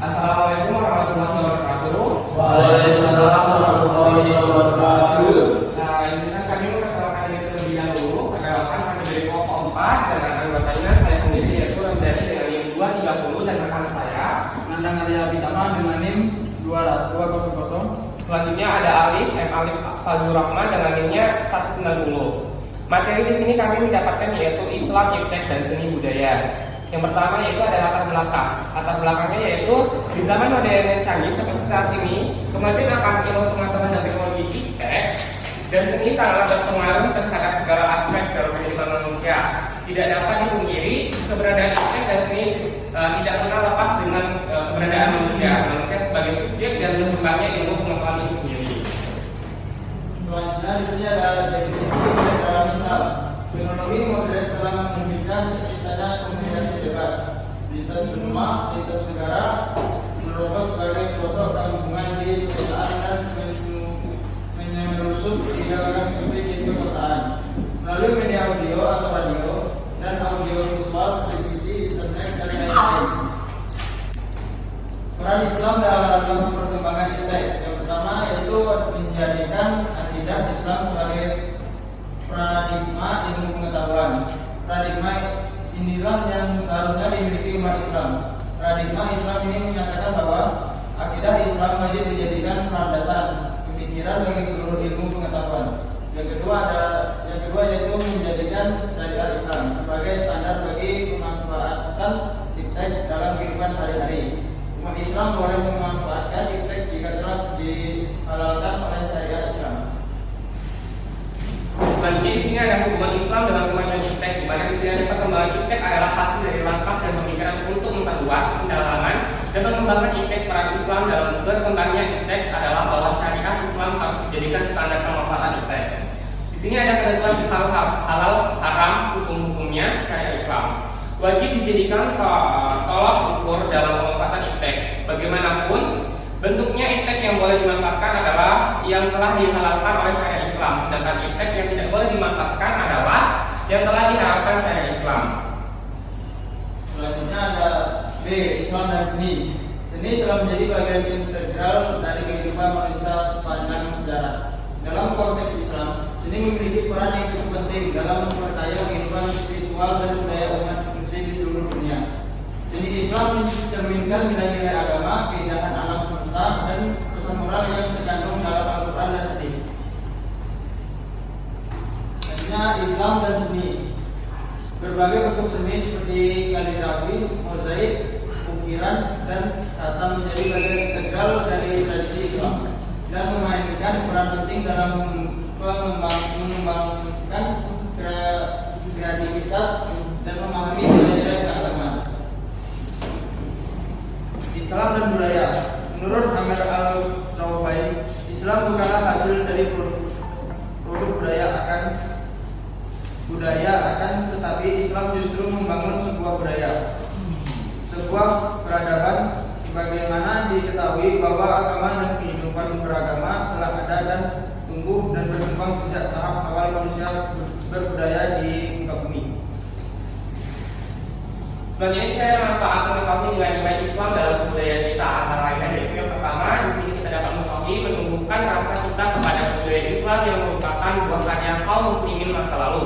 Assalamualaikum warahmatullahi wabarakatuh. Waalaikumsalam warahmatullahi wabarakatuh. Nah, izinkan kami memperkenalkan diri terlebih dahulu. Perkenalkan kami dari kelompok 4 dan anggotanya saya sendiri yaitu Ramdhani dengan NIM 230 dan rekan saya Nandang Arya Bisama dengan NIM 200. selanjutnya ada Alif Alif Fazlur Rahman dengan NIM-nya 190. Materi di sini kami mendapatkan yaitu Islam, Iptek, dan Seni Budaya. Yang pertama yaitu ada latar belakang. Latar belakangnya yaitu di zaman modern yang canggih seperti saat ini, kemajuan akan ilmu pengetahuan dan teknologi iptek dan seni sangatlah berpengaruh terhadap segala aspek dalam kehidupan manusia. Tidak dapat dipungkiri keberadaan iptek dan seni tidak pernah lepas dengan keberadaan manusia. Manusia sebagai subjek dan berkembangnya ilmu pengetahuan itu sendiri. Selanjutnya di sini ada definisi dalam Islam. Teknologi modern telah memungkinkan terciptanya komunikasi bebas lintas benua, lintas negara, menerobos sebagai pelosok dan hubungan di pedesaan dan menyelusup di dalam sempit di perkotaan melalui media audio atau radio dan audio visual, televisi, internet, dan lain-lain. Peran Islam dalam perkembangan iptek yang pertama yaitu menjadikan akidah Islam sebagai paradigma ilmu pengetahuan. Paradigma inilah yang seharusnya dimiliki umat Islam. Paradigma Islam ini menyatakan bahwa akidah Islam wajib dijadikan landasan pemikiran bagi seluruh ilmu pengetahuan. Yang kedua yaitu menjadikan syariat Islam sebagai standar bagi pemanfaatan iptek dalam kehidupan sehari-hari. Umat Islam boleh memanfaatkan iptek jika telah dihalalkan oleh syariat Islam. Selanjutnya di sini ada hubungan Islam dengan kemajuan iptek, di mana di sini ada perkembangan iptek adalah hasil dari langkah dan pemikiran untuk memperluas pendalaman dan mengembangkan iptek. Peran Islam dalam berkembangnya iptek adalah bahwa syariat Islam harus dijadikan standar pemanfaatan iptek. Di sini ada ketentuan halal, haram, hukum-hukumnya syariat Islam. Wajib dijadikan tolak ukur dalam pemanfaatan iptek. Bagaimanapun bentuknya iptek yang boleh dimanfaatkan adalah yang telah dihalalkan oleh syariat Islam, sedangkan iptek yang tidak boleh dimanfaatkan adalah yang telah diharamkan syariat Islam. Selanjutnya ada B. Islam dan seni. Seni telah menjadi bagian integral dari kehidupan manusia sepanjang sejarah. Dalam konteks Islam, seni memiliki peran yang cukup penting dalam memperkaya kehidupan spiritual dan budaya umat manusia di seluruh dunia. Seni Islam mencerminkan nilai-nilai agama, keindahan alam semesta, dan pesan moral yang terkandung dalam Al-Quran dan hadis. Selanjutnya Islam dan seni. Berbagai bentuk seni seperti kaligrafi, mozaik, ukiran, dan tata menjadi bagian integral dari tradisi Islam dan memainkan peran penting dalam mengembangkan kreativitas dan memahami nilai-nilai keagamaan. Islam dan budaya. Menurut Amir Al-Rawabain, Islam bukanlah hasil dari produk budaya akan tetapi Islam justru membangun sebuah budaya, sebuah peradaban, sebagaimana diketahui bahwa agama dan kehidupan beragama telah ada dan tumbuh dan berkembang sejak tahap awal manusia berbudaya di muka bumi. Selanjutnya ini saya manfaat mengetahui nilai-nilai Islam dalam budaya kita, antara lainnya yaitu yang pertama di sini kita dapat mengetahui menumbuhkan rasa kita kepada budaya Islam yang merupakan buah karya kaum muslimin masa lalu.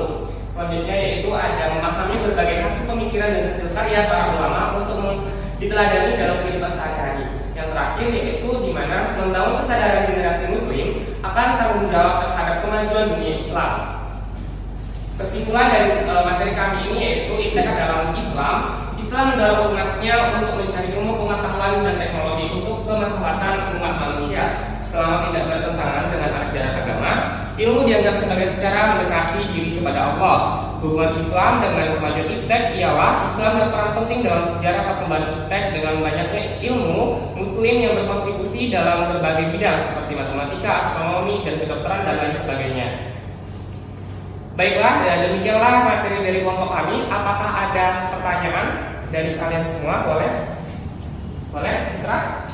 Selanjutnya yaitu ada memahami berbagai hasil pemikiran dan hasil karya para ulama untuk diteladani dalam kehidupan sehari-hari. Yang terakhir yaitu di mana membangun kesadaran generasi muslim akan tanggung jawab terhadap kemajuan dunia Islam. Kesimpulan dari materi kami ini yaitu iptek adalah Islam. Islam mendorong umatnya untuk mencari ilmu pengetahuan dan teknologi untuk kemaslahatan umat manusia. Selama tidak bertentangan dengan ajaran agama, ilmu dianggap sebagai cara mendekati diri kepada Allah. Hubungan Islam dengan kemajuan iptek ialah Islam berperan penting dalam sejarah perkembangan iptek dengan banyaknya ilmu Muslim yang berkontribusi dalam berbagai bidang seperti matematika, astronomi, dan kedokteran dan lain sebagainya. Baiklah, demikianlah materi dari kelompok kami. Apakah ada pertanyaan dari kalian semua? Boleh? Boleh, Putra?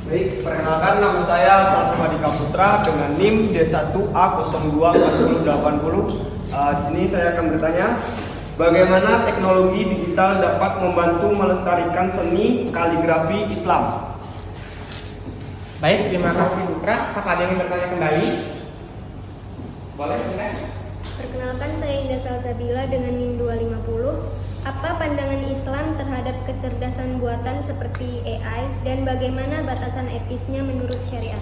Baik, perkenalkan nama saya Salto Madika Putra dengan NIM D1A024080. Di sini saya akan bertanya, Bagaimana teknologi digital dapat membantu melestarikan seni kaligrafi Islam? Baik, terima kasih Putra. Apakah ada yang bertanya kembali? Boleh, silakan. Perkenalkan, saya Indah Salsabila dengan NIM 250. Apa pandangan Islam terhadap kecerdasan buatan seperti AI dan bagaimana batasan etisnya menurut syariat?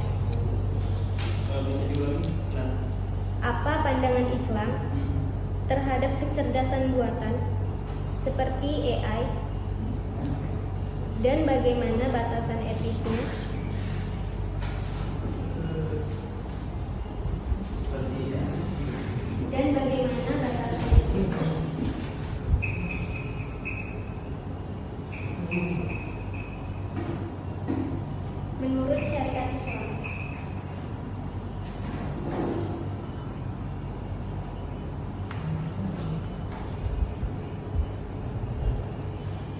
Apa pandangan Islam terhadap kecerdasan buatan seperti AI dan bagaimana batasan etisnya? Dan bagaimana batasan etisnya? Menurut syariat Islam.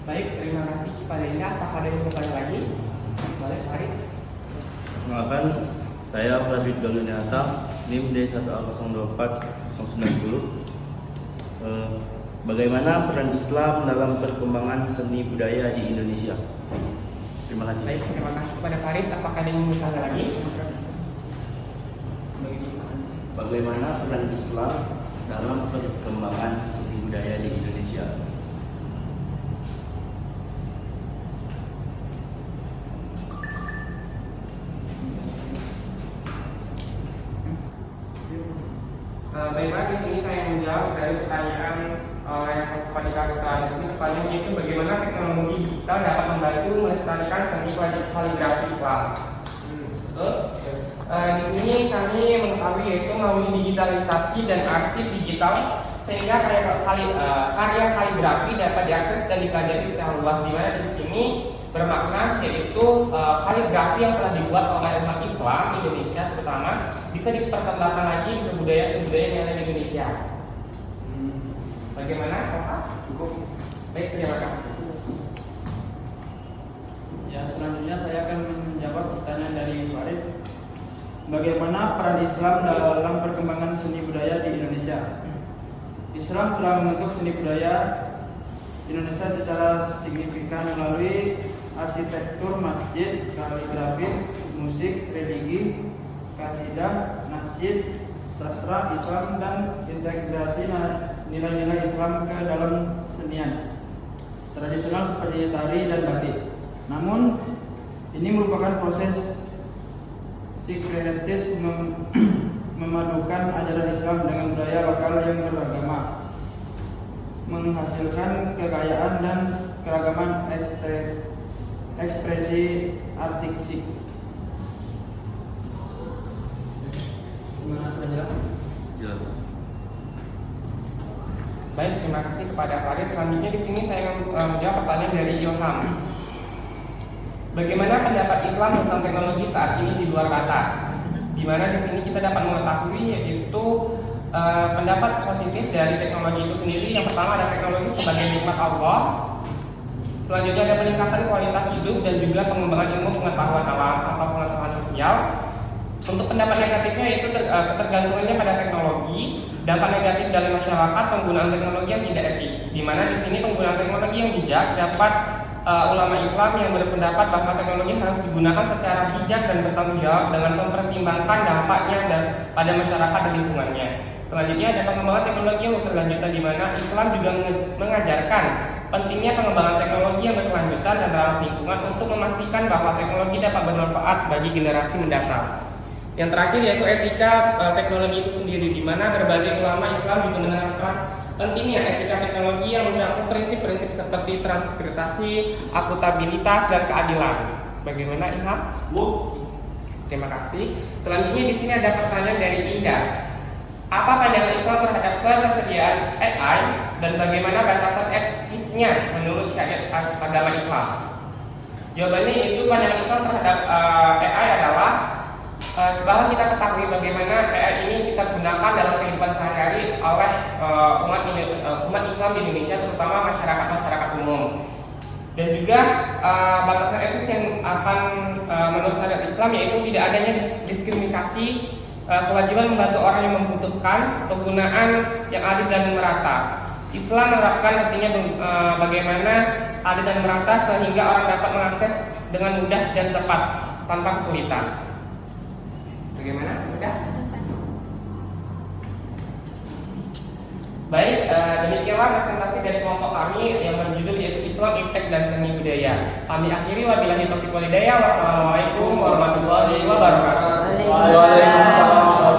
Baik, terima kasih kepada Indah. Apakah ada yang bertanya lagi? Boleh, Farid. Perkenalkan, saya Farid Galuniata, NIM D1A024-090. Bagaimana peran Islam dalam perkembangan seni budaya di Indonesia? Terima kasih. Baik, terima kasih kepada Farid. Apakah ada yang bertanya lagi? Bagaimana peran Islam dalam perkembangan seni budaya di Indonesia? Baiklah, di sini saya menjawab dari pertanyaan yang saya kepada di sini. Pertanyaannya itu bagaimana teknologi digital dapat membantu melestarikan seni kaligrafi Islam. Di sini kami mengetahui yaitu melalui digitalisasi dan arsip digital sehingga karya kaligrafi dapat diakses dan dipelajari secara luas, di mana di sini bermakna yaitu kaligrafi yang telah dibuat oleh umat Islam Indonesia terutama bisa diperkembangkan lagi ke budaya-budaya yang ada di Indonesia. Bagaimana, Pak? Cukup. Baik, terima kasih. Ya, selanjutnya saya akan menjawab pertanyaan dari Farid. Bagaimana peran Islam dalam perkembangan seni budaya di Indonesia? Islam telah membentuk seni budaya Indonesia secara signifikan melalui arsitektur masjid, kaligrafi, musik, religi, kasidah, nasyid, sastra Islam dan integrasi nilai-nilai Islam ke dalam senian tradisional seperti tari dan batik. Namun ini merupakan proses sinkretis memadukan ajaran Islam dengan budaya lokal yang beragama, menghasilkan kekayaan dan keragaman ekspresi artistik. Gimana, sudah jelas? Jelas. Baik, terima kasih kepada Farid. Selanjutnya di sini saya menjawab pertanyaan dari Ilham. Bagaimana pendapat Islam tentang teknologi saat ini di luar batas? Di mana di sini kita dapat mengetahui yaitu pendapat positif dari teknologi itu sendiri. Yang pertama ada teknologi sebagai nikmat Allah. Selanjutnya ada peningkatan kualitas hidup dan juga pengembangan ilmu pengetahuan alam atau pengetahuan sosial. Untuk pendapat negatifnya yaitu ketergantungannya pada teknologi. Dampak negatif dalam masyarakat penggunaan teknologi yang tidak etis. Di mana di sini penggunaan teknologi yang bijak dapat ulama Islam yang berpendapat bahwa teknologi harus digunakan secara bijak dan bertanggung jawab dengan mempertimbangkan dampaknya pada masyarakat dan lingkungannya. Selanjutnya ada pengembangan teknologi yang berkelanjutan, di mana Islam juga mengajarkan pentingnya pengembangan teknologi yang berkelanjutan dan ramah lingkungan untuk memastikan bahwa teknologi dapat bermanfaat bagi generasi mendatang. Yang terakhir yaitu etika teknologi itu sendiri, di mana berbagai ulama Islam juga menerapkan pentingnya etika teknologi yang mencakup prinsip-prinsip seperti transkripsi, akuntabilitas, dan keadilan. Bagaimana, Ilham? Terima kasih. Selanjutnya di sini ada pertanyaan dari Indah. Apa pandangan Islam terhadap ketersediaan AI dan bagaimana batasan etisnya menurut syariat agama Islam? Jawabannya itu pandangan Islam terhadap AI adalah bahwa kita ketahui bagaimana AI ini kita gunakan dalam kehidupan sehari-hari oleh umat Islam di Indonesia, terutama masyarakat umum. Dan juga batasan etis yang akan menurut syariat Islam yaitu tidak adanya diskriminasi, kewajiban membantu orang yang membutuhkan, penggunaan yang adil dan merata. Islam menerapkan artinya bagaimana adil dan merata sehingga orang dapat mengakses dengan mudah dan tepat tanpa kesulitan. Bagaimana? Mudah? Baik, demikianlah presentasi dari kelompok kami yang berjudul yaitu Islam, Iptek dan Seni Budaya. Kami akhiri wabillahi taufiq wal hidayah. Wassalamualaikum warahmatullahi wabarakatuh. Waalaikumsalam.